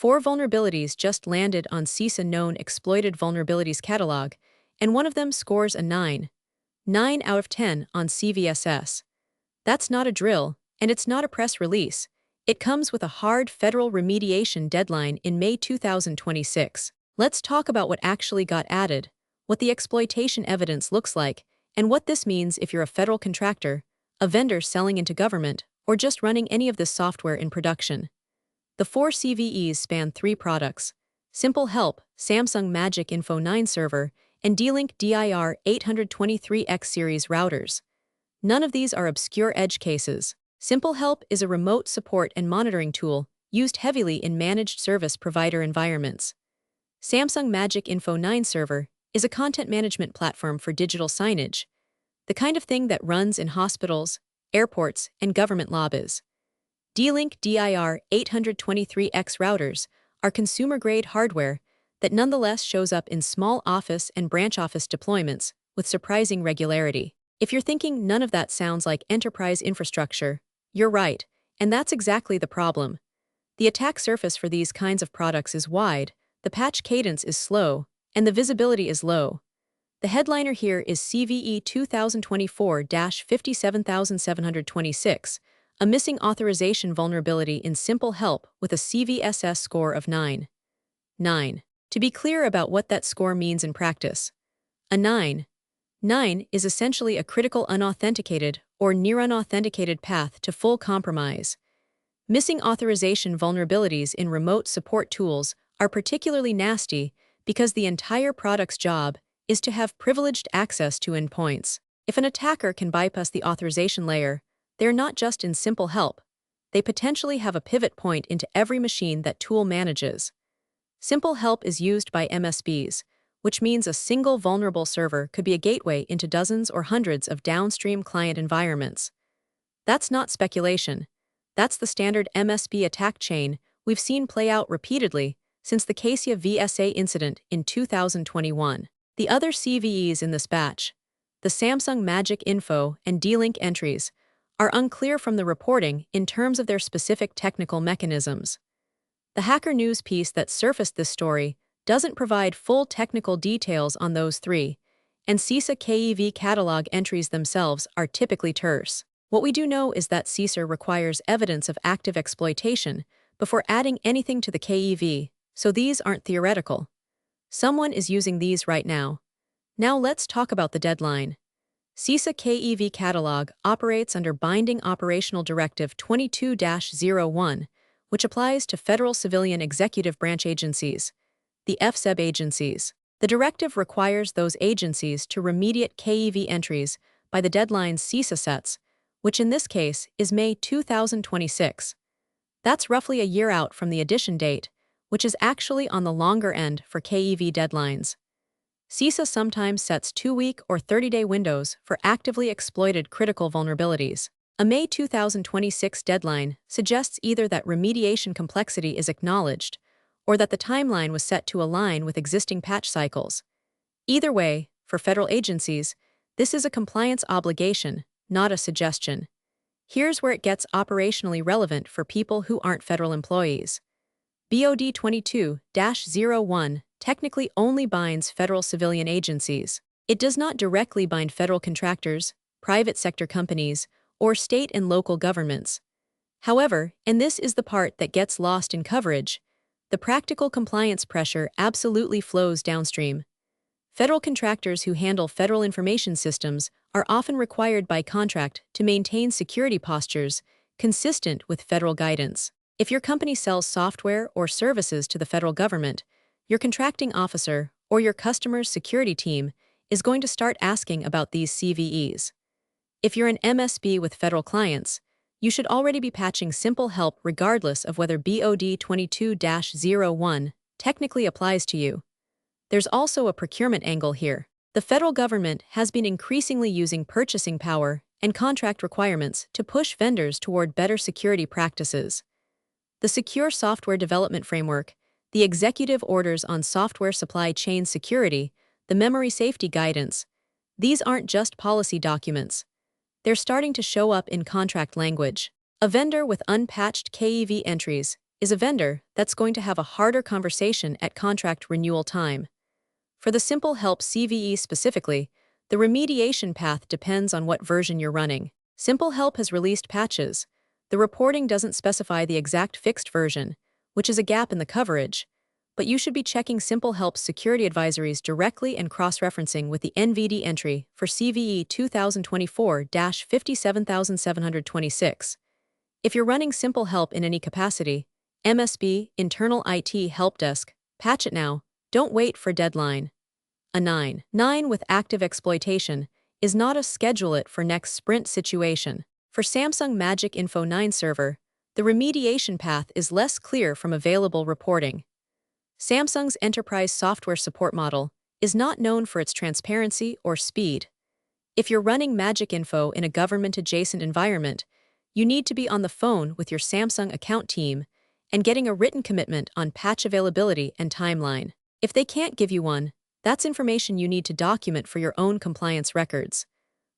4 vulnerabilities just landed on CISA known exploited vulnerabilities catalog, and one of them scores a 9 out of 10 on CVSS. That's not a drill, and it's not a press release. It comes with a hard federal remediation deadline in May 2026. Let's talk about what actually got added, what the exploitation evidence looks like, and what this means if you're a federal contractor, a vendor selling into government, or just running any of this software in production. The 4 CVEs span 3 products: SimpleHelp, Samsung MagicINFO 9 server, and D-Link DIR-823X series routers. None of these are obscure edge cases. SimpleHelp is a remote support and monitoring tool used heavily in managed service provider environments. Samsung MagicINFO 9 server is a content management platform for digital signage, the kind of thing that runs in hospitals, airports, and government lobbies. D-Link DIR-823X routers are consumer-grade hardware that nonetheless shows up in small office and branch office deployments with surprising regularity. If you're thinking none of that sounds like enterprise infrastructure, you're right, and that's exactly the problem. The attack surface for these kinds of products is wide, the patch cadence is slow, and the visibility is low. The headliner here is CVE 2024-57726, a missing authorization vulnerability in SimpleHelp with a CVSS score of 9. To be clear about what that score means in practice, a 9 is essentially a critical unauthenticated or near unauthenticated path to full compromise. Missing authorization vulnerabilities in remote support tools are particularly nasty because the entire product's job is to have privileged access to endpoints. If an attacker can bypass the authorization layer, they're not just in SimpleHelp. They potentially have a pivot point into every machine that tool manages. SimpleHelp is used by MSPs, which means a single vulnerable server could be a gateway into dozens or hundreds of downstream client environments. That's not speculation. That's the standard MSP attack chain we've seen play out repeatedly since the KEV VSA incident in 2021. The other CVEs in this batch, the Samsung MagicINFO and D-Link entries, are unclear from the reporting in terms of their specific technical mechanisms. The Hacker News piece that surfaced this story doesn't provide full technical details on those 3, and CISA KEV catalog entries themselves are typically terse. What we do know is that CISA requires evidence of active exploitation before adding anything to the KEV, so these aren't theoretical. Someone is using these right now. Now let's talk about the deadline. CISA KEV catalog operates under Binding Operational Directive 22-01, which applies to federal civilian executive branch agencies, the FCEB agencies. The directive requires those agencies to remediate KEV entries by the deadline CISA sets, which in this case is May 2026. That's roughly a year out from the addition date, which is actually on the longer end for KEV deadlines. CISA sometimes sets 2-week or 30-day windows for actively exploited critical vulnerabilities. A May 2026 deadline suggests either that remediation complexity is acknowledged or that the timeline was set to align with existing patch cycles. Either way, for federal agencies, this is a compliance obligation, not a suggestion. Here's where it gets operationally relevant for people who aren't federal employees. BOD 22-01 technically only binds federal civilian agencies. It does not directly bind federal contractors, private sector companies, or state and local governments. However, and this is the part that gets lost in coverage, the practical compliance pressure absolutely flows downstream. Federal contractors who handle federal information systems are often required by contract to maintain security postures consistent with federal guidance. If your company sells software or services to the federal government, your contracting officer or your customer's security team is going to start asking about these CVEs. If you're an MSP with federal clients, you should already be patching SimpleHelp regardless of whether BOD 22-01 technically applies to you. There's also a procurement angle here. The federal government has been increasingly using purchasing power and contract requirements to push vendors toward better security practices. The Secure Software Development Framework, the executive orders on software supply chain security, the memory safety guidance, these aren't just policy documents. They're starting to show up in contract language. A vendor with unpatched KEV entries is a vendor that's going to have a harder conversation at contract renewal time. For the SimpleHelp CVE specifically, the remediation path depends on what version you're running. SimpleHelp has released patches. The reporting doesn't specify the exact fixed version, which is a gap in the coverage, but you should be checking SimpleHelp's security advisories directly and cross-referencing with the NVD entry for CVE 2024-57726. If you're running SimpleHelp in any capacity, MSB, Internal IT Help Desk, patch it now, don't wait for deadline. A 9.9 with active exploitation is not a schedule it for next sprint situation. For Samsung MagicINFO 9 server, the remediation path is less clear from available reporting. Samsung's enterprise software support model is not known for its transparency or speed. If you're running MagicINFO in a government-adjacent environment, you need to be on the phone with your Samsung account team and getting a written commitment on patch availability and timeline. If they can't give you one, that's information you need to document for your own compliance records.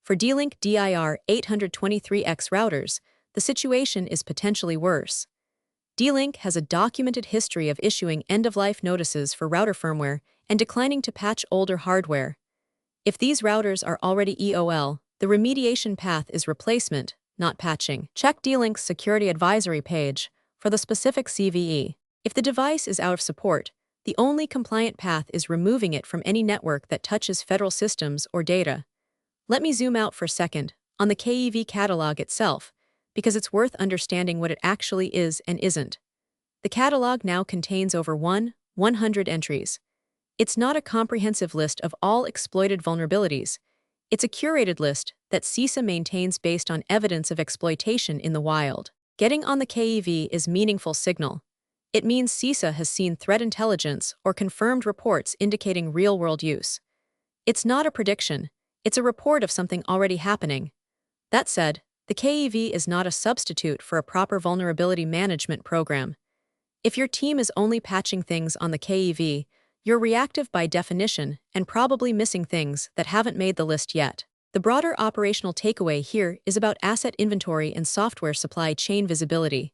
For D-Link DIR-823X routers, the situation is potentially worse. D-Link has a documented history of issuing end-of-life notices for router firmware and declining to patch older hardware. If these routers are already EOL, the remediation path is replacement, not patching. Check D-Link's security advisory page for the specific CVE. If the device is out of support, the only compliant path is removing it from any network that touches federal systems or data. Let me zoom out for a second on the KEV catalog itself, because it's worth understanding what it actually is and isn't. The catalog now contains over 100 entries. It's not a comprehensive list of all exploited vulnerabilities. It's a curated list that CISA maintains based on evidence of exploitation in the wild. Getting on the KEV is meaningful signal. It means CISA has seen threat intelligence or confirmed reports indicating real-world use. It's not a prediction, it's a report of something already happening. That said, the KEV is not a substitute for a proper vulnerability management program. If your team is only patching things on the KEV, you're reactive by definition and probably missing things that haven't made the list yet. The broader operational takeaway here is about asset inventory and software supply chain visibility.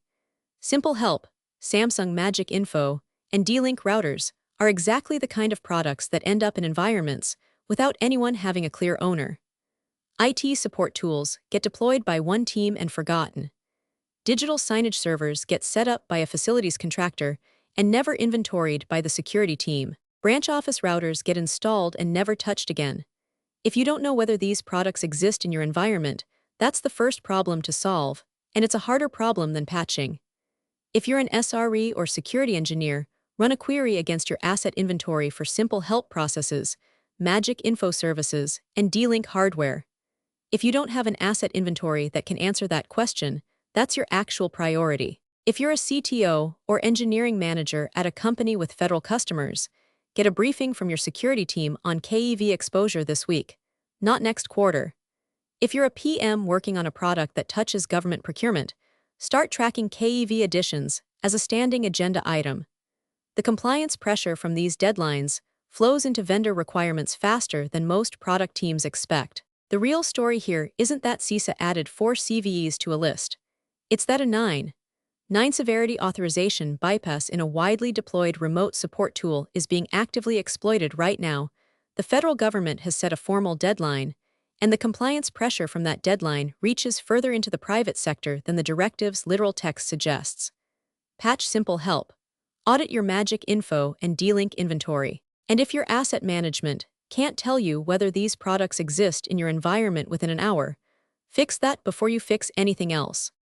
SimpleHelp, Samsung MagicINFO, and D-Link routers are exactly the kind of products that end up in environments without anyone having a clear owner. IT support tools get deployed by one team and forgotten. Digital signage servers get set up by a facilities contractor and never inventoried by the security team. Branch office routers get installed and never touched again. If you don't know whether these products exist in your environment, that's the first problem to solve, and it's a harder problem than patching. If you're an SRE or security engineer, run a query against your asset inventory for SimpleHelp processes, MagicINFO services, and D-Link hardware. If you don't have an asset inventory that can answer that question, that's your actual priority. If you're a CTO or engineering manager at a company with federal customers, get a briefing from your security team on KEV exposure this week, not next quarter. If you're a PM working on a product that touches government procurement, start tracking KEV additions as a standing agenda item. The compliance pressure from these deadlines flows into vendor requirements faster than most product teams expect. The real story here isn't that CISA added 4 CVEs to a list. It's that a 9 severity authorization bypass in a widely deployed remote support tool is being actively exploited right now. The federal government has set a formal deadline, and the compliance pressure from that deadline reaches further into the private sector than the directive's literal text suggests. Patch SimpleHelp. Audit your MagicINFO and D-Link inventory. And if your asset management can't tell you whether these products exist in your environment within an hour, fix that before you fix anything else.